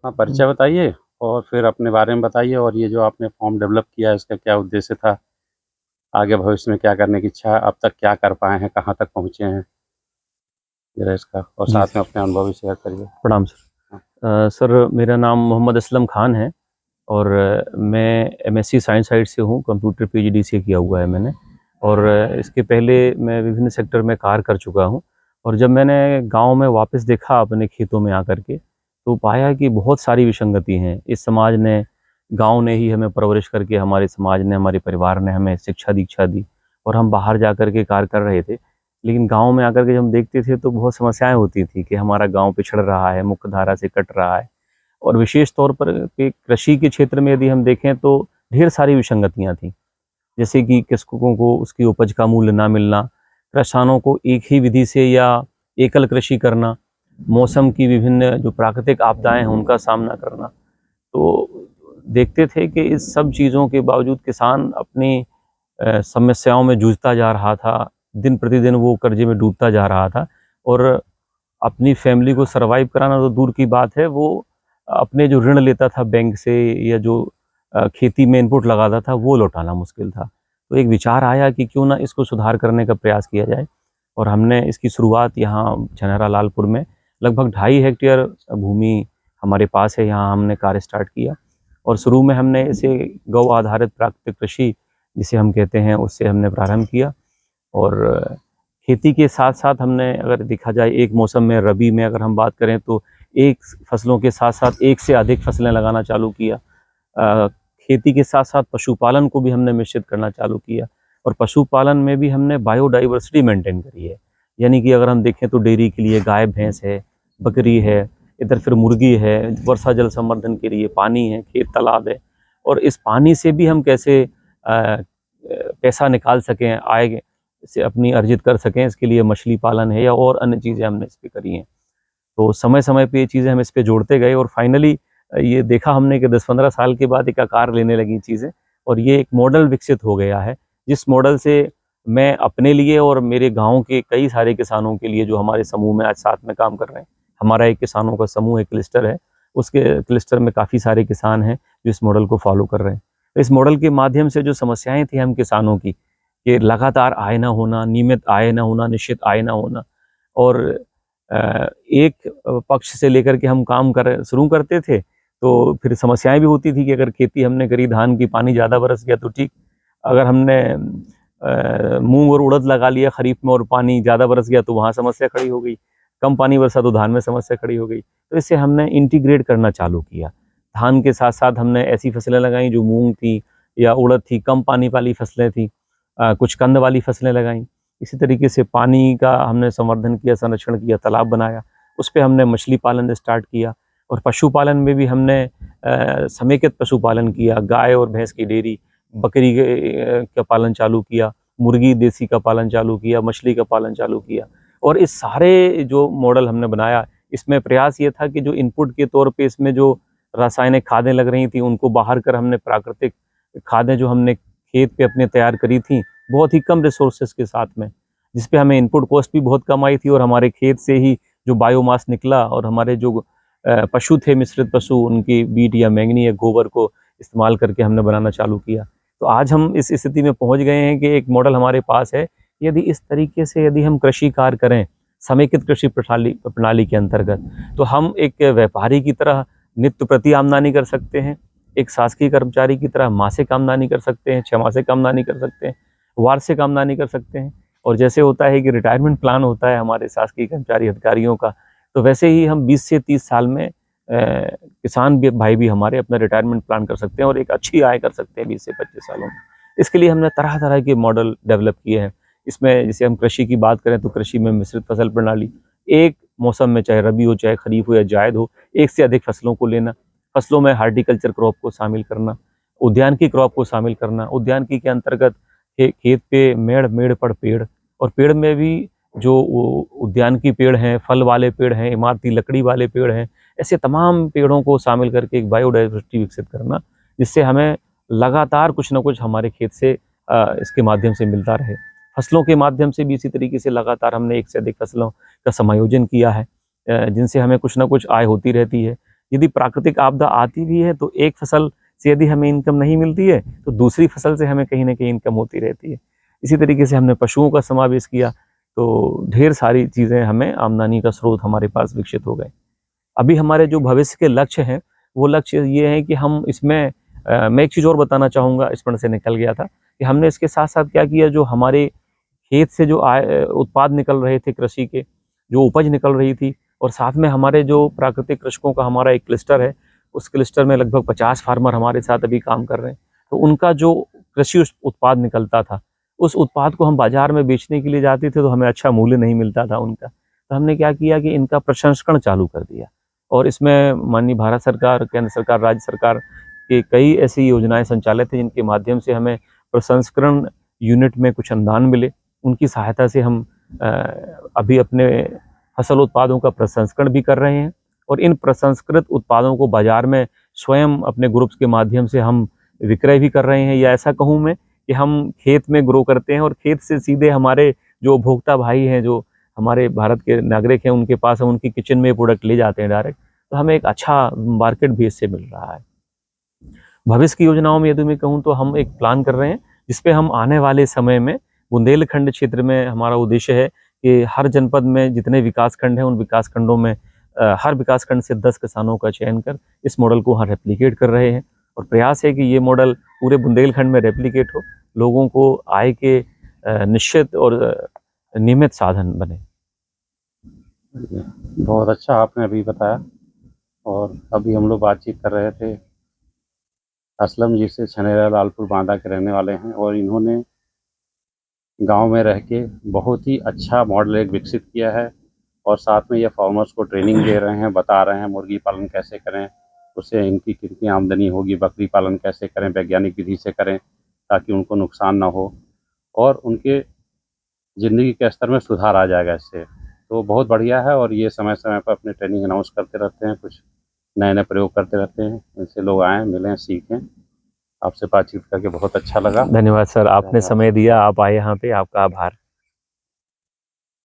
हाँ, परिचय बताइए और फिर अपने बारे में बताइए और ये जो आपने फ़ॉर्म डेवलप किया है, इसका क्या उद्देश्य था? आगे भविष्य में क्या करने की इच्छा है? अब तक क्या कर पाए हैं? कहाँ तक पहुँचे हैं? ज़रा इसका और जी, साथ में अपने अनुभव भी शेयर करिए। प्रणाम सर। हाँ, सर मेरा नाम मोहम्मद असलम ख़ान है और मैं एमएससी साइंस साइड से हूँ, कंप्यूटर पीजीडीसीए किया हुआ है मैंने। और इसके पहले मैं विभिन्न सेक्टर में कार्य कर चुका हूँ। और जब मैंने गाँव में वापस देखा अपने खेतों में आकर के, तो पाया कि बहुत सारी विसंगति हैं। इस समाज ने, गाँव ने ही हमें परवरिश करके, हमारे समाज ने, हमारे परिवार ने हमें शिक्षा-दीक्षा दी और हम बाहर जाकर के कार्य कर रहे थे। लेकिन गाँव में आकर के जब हम देखते थे तो बहुत समस्याएँ होती थी कि हमारा गाँव पिछड़ रहा है, मुख्य धारा से कट रहा है। और विशेष तौर पर कि कृषि के क्षेत्र में यदि हम देखें तो ढेर सारी विसंगतियाँ थीं। जैसे कि कृषकों को उसकी उपज का मूल्य ना मिलना, किसानों को एक ही विधि से या एकल कृषि करना, मौसम की विभिन्न जो प्राकृतिक आपदाएँ हैं उनका सामना करना। तो देखते थे कि इस सब चीज़ों के बावजूद किसान अपनी समस्याओं में जूझता जा रहा था। दिन प्रतिदिन वो कर्ज़े में डूबता जा रहा था और अपनी फैमिली को सर्वाइव कराना तो दूर की बात है, वो अपने जो ऋण लेता था बैंक से या जो खेती में इनपुट लगाता था, वो लौटाना मुश्किल था। तो एक विचार आया कि क्यों ना इसको सुधार करने का प्रयास किया जाए और हमने इसकी शुरुआत यहाँ छनहरा लालपुर में लगभग 2.5 हेक्टेयर भूमि हमारे पास है, यहाँ हमने कार्य स्टार्ट किया। और शुरू में हमने इसे गौ आधारित प्राकृतिक कृषि जिसे हम कहते हैं, उससे हमने प्रारंभ किया। और खेती के साथ-साथ हमने, अगर देखा जाए, एक मौसम में रबी में अगर हम बात करें तो एक फसलों के साथ-साथ एक से अधिक फसलें लगाना चालू किया। अ, खेती के साथ-साथ पशुपालन को भी हमने मिश्रित करना चालू किया और पशुपालन में भी हमने बायोडाइवर्सिटी मेंटेन करी है। यानी कि अगर हम देखें तो डेयरी के लिए गाय-भैंस है, बकरी है, इधर फिर मुर्गी है, वर्षा जल संवर्धन के लिए पानी है, खेत तालाब है। और इस पानी से भी हम कैसे पैसा निकाल सकें, आय से अपनी अर्जित कर सकें, इसके लिए मछली पालन है या और अन्य चीज़ें हमने इस पे करी हैं। तो समय-समय पे ये चीज़ें हम इस पे जोड़ते गए और फाइनली ये देखा हमने कि 10-15 साल के बाद एक आकार लेने लगी चीज़ें और ये एक मॉडल विकसित हो गया है, जिस मॉडल से मैं अपने लिए और मेरे गाँव के कई सारे किसानों के लिए, जो हमारे समूह में आज साथ में काम कर रहे हैं। हमारा एक किसानों का समूह, एक क्लस्टर है, उसके क्लस्टर में काफ़ी सारे किसान हैं जो इस मॉडल को फ़ॉलो कर रहे हैं। तो इस मॉडल के माध्यम से जो समस्याएँ थी हम किसानों की, कि लगातार आय ना होना, नियमित आय ना होना, निश्चित आय ना होना और एक पक्ष से लेकर के हम काम कर शुरू करते थे, तो फिर समस्याएँ भी होती थी कि अगर खेती हमने करी धान की, पानी ज़्यादा बरस गया तो ठीक, अगर हमने मूँग और उड़द लगा लिया खरीफ में और पानी ज़्यादा बरस गया तो वहाँ समस्या खड़ी हो गई, कम पानी बरसा तो धान में समस्या खड़ी हो गई। तो इससे हमने इंटीग्रेट करना चालू किया। धान के साथ-साथ हमने ऐसी फसलें लगाई जो मूँग थी या उड़द थी, कम पानी वाली फसलें थी। कुछ कंद वाली फसलें लगाई। इसी तरीके से पानी का हमने संवर्धन किया, संरक्षण किया, तालाब बनाया, उस पे हमने मछली पालन स्टार्ट किया और पशुपालन में भी हमने समेकित पशुपालन किया, गाय और भैंस की डेयरी, बकरी का पालन चालू किया, मुर्गी देसी का पालन चालू किया, मछली का पालन चालू किया। और इस सारे जो मॉडल हमने बनाया, इसमें प्रयास ये था कि जो इनपुट के तौर पे इसमें जो रासायनिक खादें लग रही थी, उनको बाहर कर हमने प्राकृतिक खादें जो हमने खेत पे अपने तैयार करी थी, बहुत ही कम रिसोर्सेज के साथ में, जिस पे हमें इनपुट कॉस्ट भी बहुत कम आई थी और हमारे खेत से ही जो बायोमास निकला और हमारे जो पशु थे, मिश्रित पशु, उनकी बीट या मैंगनी या गोबर को इस्तेमाल करके हमने बनाना चालू किया। तो आज हम इस स्थिति में पहुँच गए हैं कि एक मॉडल हमारे पास है। यदि इस तरीके से यदि हम कृषि कार्य करें, समेकित कृषि प्रणाली प्रणाली के अंतर्गत, तो हम एक व्यापारी की तरह नित्य प्रति आमदनी कर सकते हैं, एक शासकीय कर्मचारी की तरह मासिक आमदनी कर सकते हैं, छमासिक आमदनी कर सकते हैं, वार्षिक आमदनी कर सकते हैं। और जैसे होता है कि रिटायरमेंट प्लान होता है हमारे शासकीय कर्मचारी अधिकारियों का, तो वैसे ही हम 20 से 30 साल में किसान भी भाई भी हमारे अपना रिटायरमेंट प्लान कर सकते हैं और एक अच्छी आय कर सकते हैं 20 से 25 सालों में। इसके लिए हमने तरह-तरह के मॉडल डेवलप किए हैं। इसमें जैसे हम कृषि की बात करें तो कृषि में मिश्रित फसल प्रणाली, एक मौसम में चाहे रबी हो, चाहे खरीफ हो या जायद हो, एक से अधिक फसलों को लेना, फसलों में हार्टिकल्चर क्रॉप को शामिल करना, उद्यानिकी क्रॉप को शामिल करना। उद्यानिकी के अंतर्गत खेत पे मेड़, मेड़ पर पेड़, और पेड़ में भी जो उद्यानिकी पेड़ हैं, फल वाले पेड़ हैं, इमारती लकड़ी वाले पेड़ हैं, ऐसे तमाम पेड़ों को शामिल करके एक बायोडाइवर्सिटी विकसित करना, जिससे हमें लगातार कुछ न कुछ हमारे खेत से इसके माध्यम से मिलता रहे। फसलों के माध्यम से भी इसी तरीके से लगातार हमने एक से अधिक फसलों का समायोजन किया है, जिनसे हमें कुछ न कुछ आय होती रहती है। यदि प्राकृतिक आपदा आती भी है तो एक फसल से यदि हमें इनकम नहीं मिलती है तो दूसरी फसल से हमें कहीं ना कहीं इनकम होती रहती है। इसी तरीके से हमने पशुओं का समावेश किया, तो ढेर सारी चीज़ें हमें आमदनी का स्रोत हमारे पास विकसित हो गए। अभी हमारे जो भविष्य के लक्ष्य हैं, वो लक्ष्य ये है कि हम इसमें मैं एक चीज़ और बताना चाहूँगा, स्मरण से निकल गया था कि हमने इसके साथ-साथ क्या किया, जो हमारे खेत से जो उत्पाद निकल रहे थे कृषि के, जो उपज निकल रही थी, और साथ में हमारे जो प्राकृतिक कृषकों का हमारा एक क्लस्टर है, उस क्लस्टर में लगभग 50 फार्मर हमारे साथ अभी काम कर रहे हैं। तो उनका जो कृषि उत्पाद निकलता था, उस उत्पाद को हम बाज़ार में बेचने के लिए जाते थे तो हमें अच्छा मूल्य नहीं मिलता था उनका। तो हमने क्या किया कि इनका प्रसंस्करण चालू कर दिया, और इसमें माननीय भारत सरकार, केंद्र सरकार, राज्य सरकार के कई ऐसी योजनाएँ संचालित हैं जिनके माध्यम से हमें प्रसंस्करण यूनिट में कुछ अनुदान मिले। उनकी सहायता से हम अभी अपने फसल उत्पादों का प्रसंस्करण भी कर रहे हैं, और इन प्रसंस्कृत उत्पादों को बाज़ार में स्वयं अपने ग्रुप्स के माध्यम से हम विक्रय भी कर रहे हैं। या ऐसा कहूँ मैं कि हम खेत में ग्रो करते हैं और खेत से सीधे हमारे जो उपभोक्ता भाई हैं, जो हमारे भारत के नागरिक हैं, उनके पास हम उनकी किचन में ये प्रोडक्ट ले जाते हैं डायरेक्ट। तो हमें एक अच्छा मार्केट भी इससे मिल रहा है। भविष्य की योजनाओं में यदि मैं कहूँ तो हम एक प्लान कर रहे हैं जिसपे हम आने वाले समय में बुंदेलखंड क्षेत्र में, हमारा उद्देश्य है कि हर जनपद में जितने विकास खंड हैं, उन विकास खंडों में हर विकास खंड से 10 किसानों का चयन कर इस मॉडल को वहाँ रेप्लिकेट कर रहे हैं, और प्रयास है कि ये मॉडल पूरे बुंदेलखंड में रेप्लिकेट हो, लोगों को आय के निश्चित और नियमित साधन बने। बहुत अच्छा आपने अभी बताया। और अभी हम लोग बातचीत कर रहे थे असलम जी से, छनेरा लालपुर बांदा के रहने वाले हैं, और इन्होंने गांव में रह के बहुत ही अच्छा मॉडल एक विकसित किया है, और साथ में ये फार्मर्स को ट्रेनिंग दे रहे हैं, बता रहे हैं मुर्गी पालन कैसे करें, उससे इनकी कितनी आमदनी होगी, बकरी पालन कैसे करें, वैज्ञानिक विधि से करें ताकि उनको नुकसान ना हो और उनके ज़िंदगी के स्तर में सुधार आ जाएगा इससे। तो बहुत बढ़िया है, और ये समय-समय पर अपनी ट्रेनिंग अनाउंस करते रहते हैं, कुछ नए-नए प्रयोग करते रहते हैं। इनसे लोग आएँ, मिलें, सीखें। आपसे बातचीत करके बहुत अच्छा लगा। धन्यवाद सर, आपने समय दिया, आप आए यहाँ पे, आपका आभार।